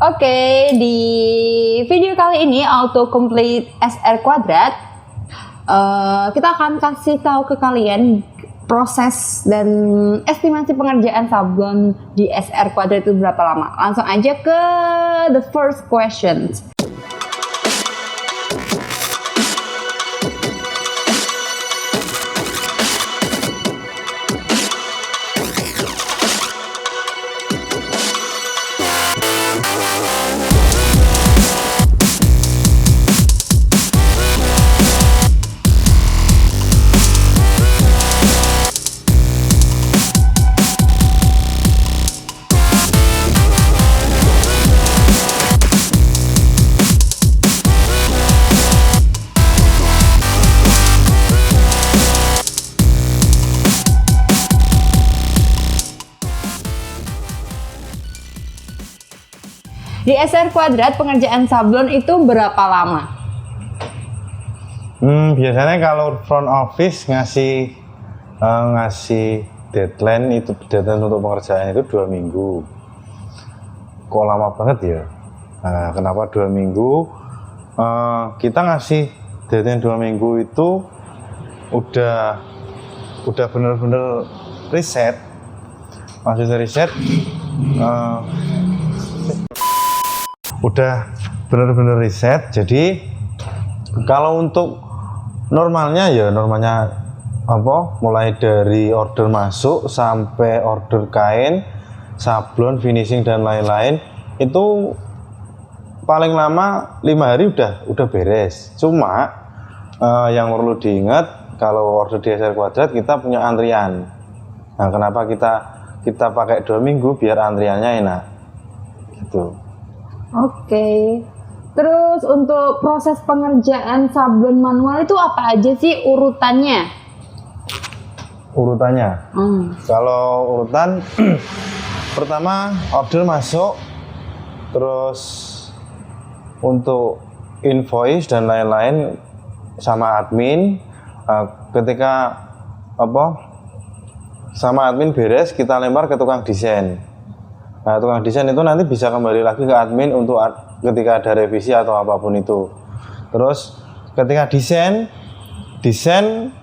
Oke, di video kali ini autocomplete SR Quadrat, kita akan kasih tahu ke kalian proses dan estimasi pengerjaan sablon di SR Quadrat itu berapa lama. Langsung aja ke the first question. Di SR Quadrat pengerjaan sablon itu berapa lama? Biasanya kalau front office ngasih deadline untuk pengerjaan itu 2 minggu. Kok lama banget ya? Nah, kenapa 2 minggu? Kita ngasih deadline 2 minggu itu udah bener-bener riset. Maksudnya riset udah bener-bener riset. Jadi kalau untuk normalnya mulai dari order masuk sampai order kain, sablon, finishing dan lain-lain itu paling lama 5 hari udah beres. Cuma yang perlu diingat, kalau order di SR Quadrat kita punya antrian. Nah, kenapa kita pakai 2 minggu biar antriannya enak gitu. Oke. Terus untuk proses pengerjaan sablon manual itu apa aja sih urutannya? Kalau urutan pertama order masuk, terus untuk invoice dan lain-lain sama admin. Ketika sama admin beres, kita lempar ke tukang desain. Nah, tukang desain itu nanti bisa kembali lagi ke admin untuk ketika ada revisi atau apapun itu. Terus ketika desain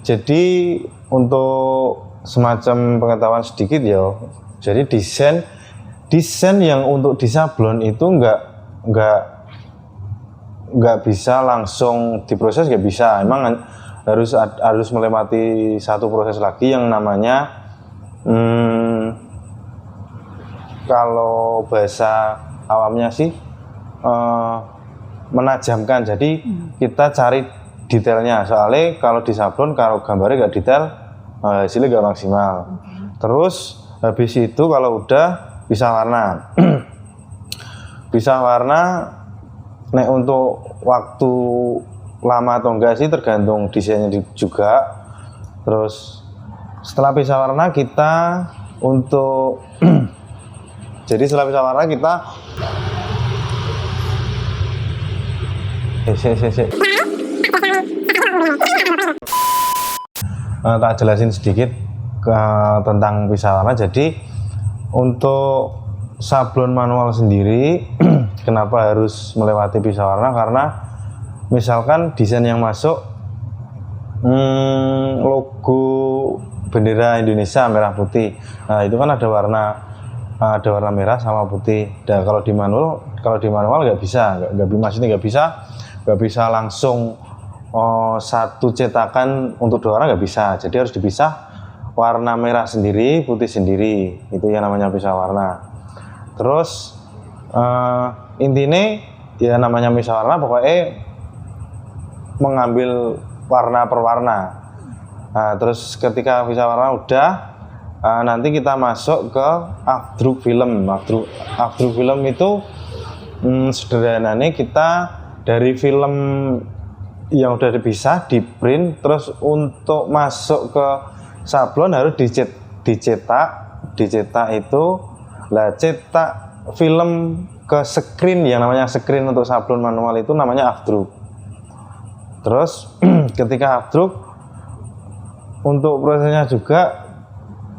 jadi untuk semacam pengetahuan sedikit ya. Jadi desain yang untuk di sablon itu nggak bisa langsung diproses, nggak bisa. Emang harus melewati satu proses lagi yang namanya kalau bahasa awamnya sih menajamkan. Jadi kita cari detailnya, soalnya kalau di sablon kalau gambarnya nggak detail hasilnya nggak maksimal. Terus habis itu kalau udah bisa warna nek untuk waktu lama atau enggak sih tergantung desainnya juga. Terus setelah bisa warna kita untuk jadi setelah bisa warna kita tak jelasin sedikit tentang bisa warna. Jadi untuk sablon manual sendiri kenapa harus melewati bisa warna? Karena misalkan desain yang masuk logo bendera Indonesia merah putih, nah itu kan ada warna merah sama putih. Dan kalau di manual nggak bisa langsung satu cetakan untuk 2 warna, nggak bisa. Jadi harus dipisah, warna merah sendiri, putih sendiri. Itu yang namanya pisah warna. Terus intinya ya namanya pisah warna pokoknya mengambil warna per warna. Nah, terus ketika pisah warna udah, nanti kita masuk ke afdruk film. Afdruk film itu sederhananya kita dari film yang udah dipisah di print, terus untuk masuk ke sablon harus dicetak itu lah, cetak film ke screen. Yang namanya screen untuk sablon manual itu namanya afdruk. Terus ketika afdruk untuk prosesnya juga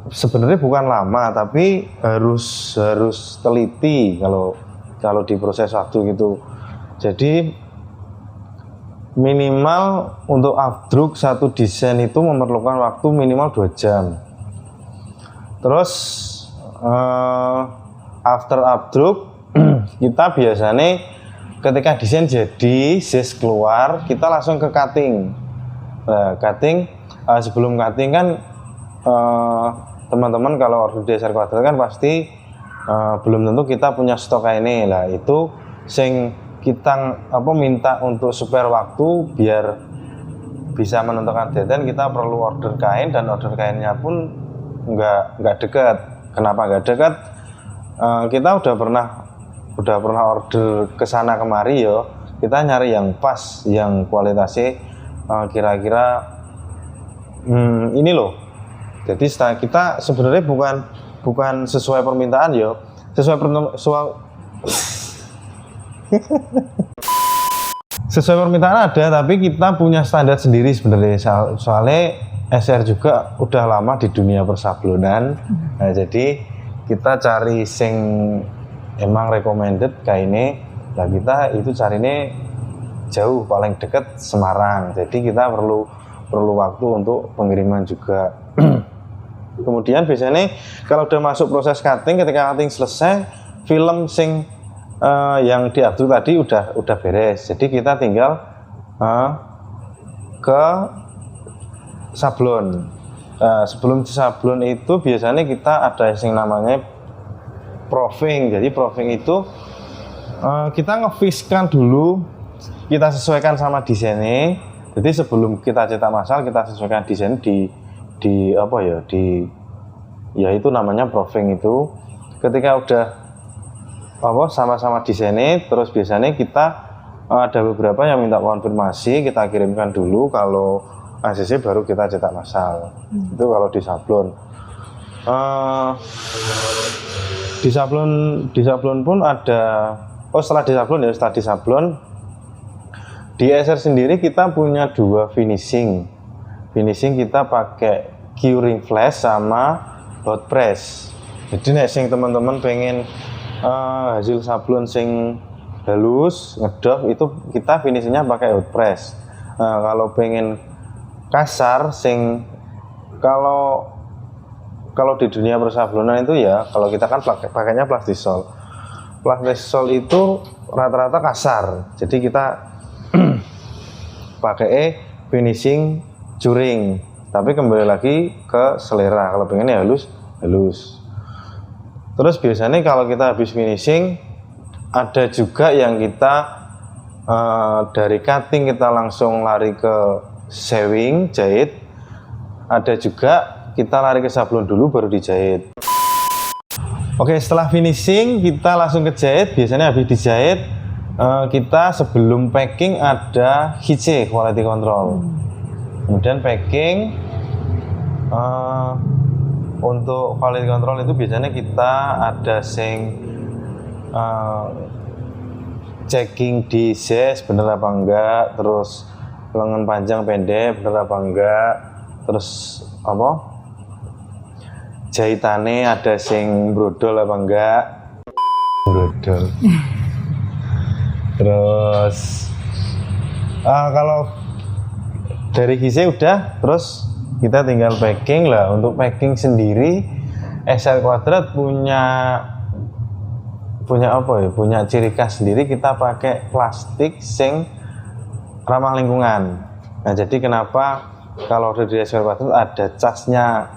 sebenarnya bukan lama, tapi harus teliti. Kalau kalau diproses waktu gitu. Jadi minimal untuk abdruk satu desain itu memerlukan waktu minimal 2 jam. Terus after abdruk kita biasanya ketika desain jadi, sis keluar, kita langsung ke cutting. Nah, cutting sebelum cutting kan teman-teman kalau order di SR Quadrat kan pasti belum tentu kita punya stok kayak ini lah. Itu sing kita minta untuk spare waktu biar bisa menentukan deadline, kita perlu order kain, dan order kainnya pun nggak dekat. Kenapa nggak dekat? Kita udah pernah order ke sana kemari ya. Kita nyari yang pas, yang kualitasnya kira-kira ini loh. Jadi kita sebenarnya bukan sesuai permintaan ya. Sesuai permintaan ada, tapi kita punya standar sendiri sebenarnya. Soalnya SR juga udah lama di dunia persablonan. Nah, jadi kita cari sing emang recommended kayak ini. Nah, kita itu cari ini jauh, paling deket Semarang. Jadi kita perlu waktu untuk pengiriman juga. Kemudian biasanya kalau udah masuk proses cutting, ketika cutting selesai, film sing yang diabduk tadi udah beres. Jadi kita tinggal ke sablon. Sebelum sablon itu biasanya kita ada yang namanya proofing. Jadi proofing itu kita nge-fixkan dulu, kita sesuaikan sama desainnya. Jadi sebelum kita cetak masal, kita sesuaikan desain ya itu namanya proofing itu. Ketika udah sama-sama desainnya, terus biasanya kita ada beberapa yang minta konfirmasi, kita kirimkan dulu, kalau ACC baru kita cetak masal. Itu kalau di sablon. Di sablon pun ada, setelah di sablon di SR sendiri kita punya 2 finishing kita pakai curing flash sama hot press. Jadi nek sing teman-teman pengen hasil sablon sing halus ngedop, itu kita finishingnya pakai hot press. Kalau pengen kasar kalau di dunia persablonan itu ya, kalau kita kan pakainya plastisol itu rata-rata kasar. Jadi kita pakai finishing curing, tapi kembali lagi ke selera. Kalau pengennya halus. Terus biasanya kalau kita habis finishing, ada juga yang kita dari cutting kita langsung lari ke sewing, jahit. Ada juga kita lari ke sablon dulu baru dijahit. Oke, setelah finishing kita langsung ke jahit. Biasanya habis dijahit, kita sebelum packing ada QC, quality control. Kemudian packing, untuk quality control itu biasanya kita ada checking di size bener apa enggak, terus lengan panjang pendek bener apa enggak, terus jahitannya ada brodol apa enggak, brodol. Terus kalau dari gizi udah, terus kita tinggal packing lah. Untuk packing sendiri SR Quadrat punya ciri khas sendiri. Kita pakai plastik sing ramah lingkungan. Nah, jadi kenapa kalau di SR Quadrat ada casnya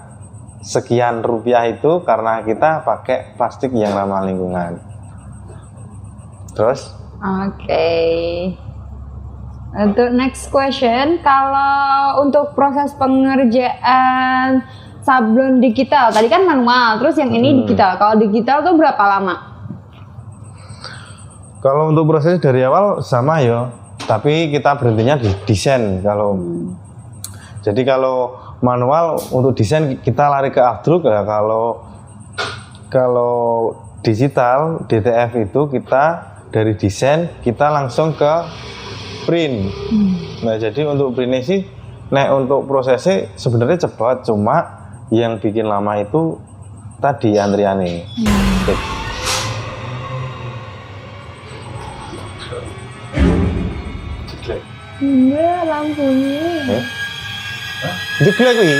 sekian rupiah, itu karena kita pakai plastik yang ramah lingkungan. Terus untuk next question, kalau untuk proses pengerjaan sablon digital, tadi kan manual, terus yang ini digital. Kalau digital tuh berapa lama? Kalau untuk proses dari awal sama ya, tapi kita berhentinya di desain. Jadi kalau manual untuk desain kita lari ke abdruk ya. Kalau digital DTF itu kita dari desain kita langsung ke print. Nah, jadi untuk printnya sih, untuk prosesnya sebenarnya cepat, cuma yang bikin lama itu tadi antriannya. jeglek. Iya, lampunya. Jeglek kuwi.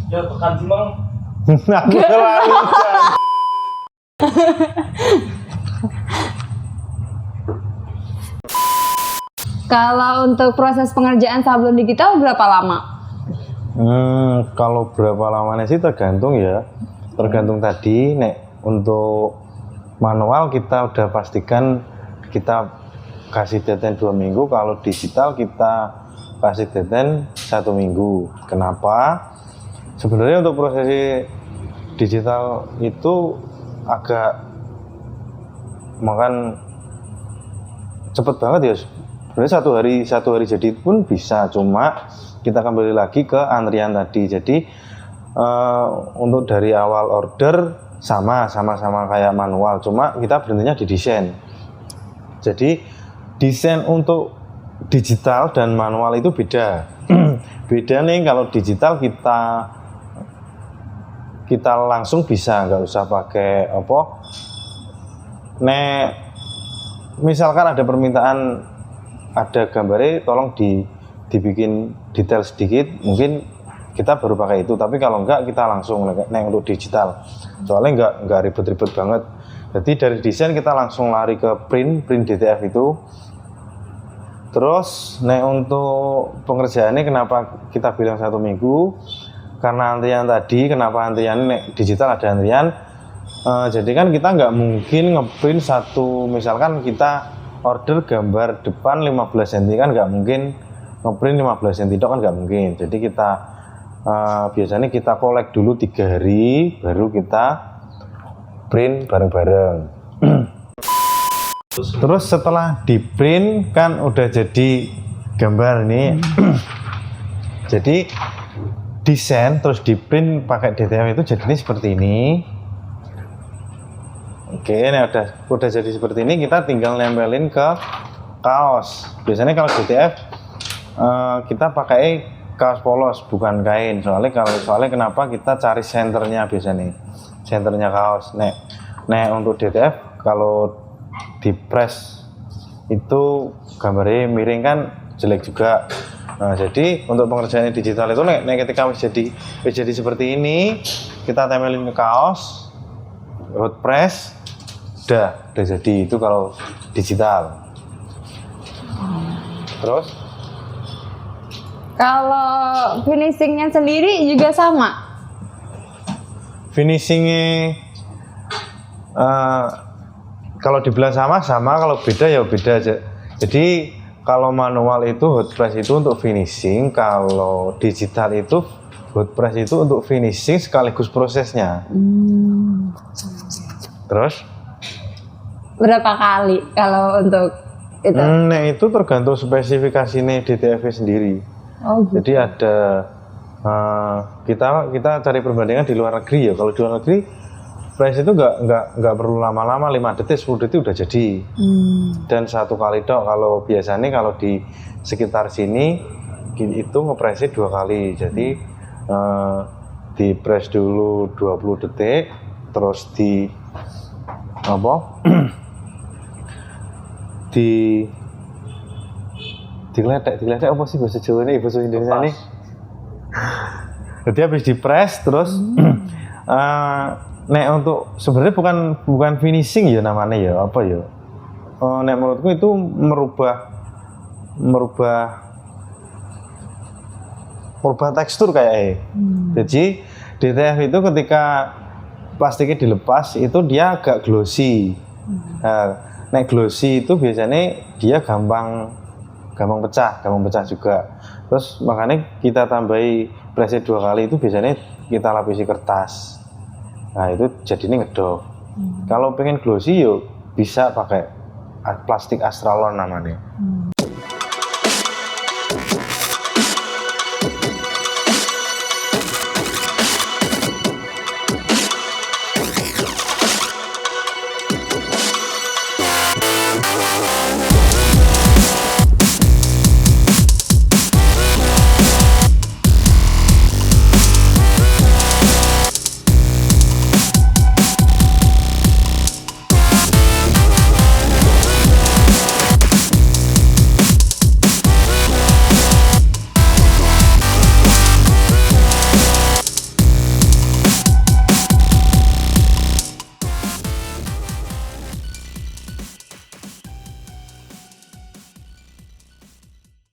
Ya tekan sih Mang. Aku selalu Jan. Kalau untuk proses pengerjaan sablon digital berapa lama? Kalau berapa lamanya sih tergantung ya. Tergantung tadi, nek untuk manual kita udah pastikan kita kasih deadline 2 minggu. Kalau digital kita kasih deadline 1 minggu. Kenapa? Sebenarnya untuk proses digital itu agak makan cepet banget ya. Sebenarnya satu hari jadi pun bisa, cuma kita kembali lagi ke antrian tadi. Jadi untuk dari awal order sama kayak manual, cuma kita berhentinya di desain. Jadi desain untuk digital dan manual itu beda. Beda nih, kalau digital kita langsung bisa, nggak usah pakai apa. Nek misalkan ada permintaan, ada gambarnya tolong dibikin detail sedikit, mungkin kita baru pakai itu. Tapi kalau enggak, kita langsung untuk digital, soalnya enggak ribet-ribet banget. Jadi dari desain kita langsung lari ke print DTF itu. Terus untuk pengerjaannya kenapa kita bilang 1 minggu, karena antrian tadi. Kenapa antrian digital ada antrian? Jadi kan kita nggak mungkin ngeprint misalkan kita order gambar depan 15 cm, kan nggak mungkin ngeprint 15 cm itu kan nggak mungkin. Jadi kita biasanya kita collect dulu 3 hari, baru kita print bareng-bareng. Terus setelah di print kan udah jadi gambar nih. Jadi desain terus di print pakai DTF itu jadinya seperti ini. Oke, ini udah jadi seperti ini, kita tinggal nempelin ke kaos. Biasanya kalau DTF kita pakai kaos polos, bukan kain. Soalnya kenapa kita cari senternya biasanya, senternya kaos. Nek untuk DTF kalau di press itu gambarnya miring kan jelek juga. Nah, jadi untuk pengerjaan digital itu nek ketika jadi seperti ini, kita tempelin ke kaos, hot press, udah jadi. Itu kalau digital. Terus kalau finishingnya sendiri juga sama? Finishingnya kalau dibilang sama, kalau beda ya beda aja. Jadi kalau manual itu hot press itu untuk finishing, kalau digital itu hot press itu untuk finishing sekaligus prosesnya. Terus Berapa kali kalau untuk itu? Nah itu tergantung spesifikasinya DTF sendiri. Oh, gitu. Jadi ada kita cari perbandingan di luar negeri ya. Kalau di luar negeri press itu nggak perlu lama-lama, 5 detik 10 detik udah jadi. Dan 1 kali dok. Kalau biasanya kalau di sekitar sini itu ngepressnya 2 kali. Jadi di press dulu 20 detik, terus digledek apa sih bahasa Jawa ini, bahasa Indonesia ini? Jadi habis di press terus nek untuk sebenarnya bukan finishing ya namanya ya, apa ya? Nek menurutku itu merubah tekstur kayak Jadi DTF itu ketika plastiknya dilepas itu dia agak glossy. Nek glossy itu biasanya dia gampang pecah juga. Terus makanya kita tambahi pressnya 2 kali itu biasanya kita lapisi kertas. Nah itu jadinya ngedok. Kalau pengen glossy yuk bisa pakai plastik Astralon namanya.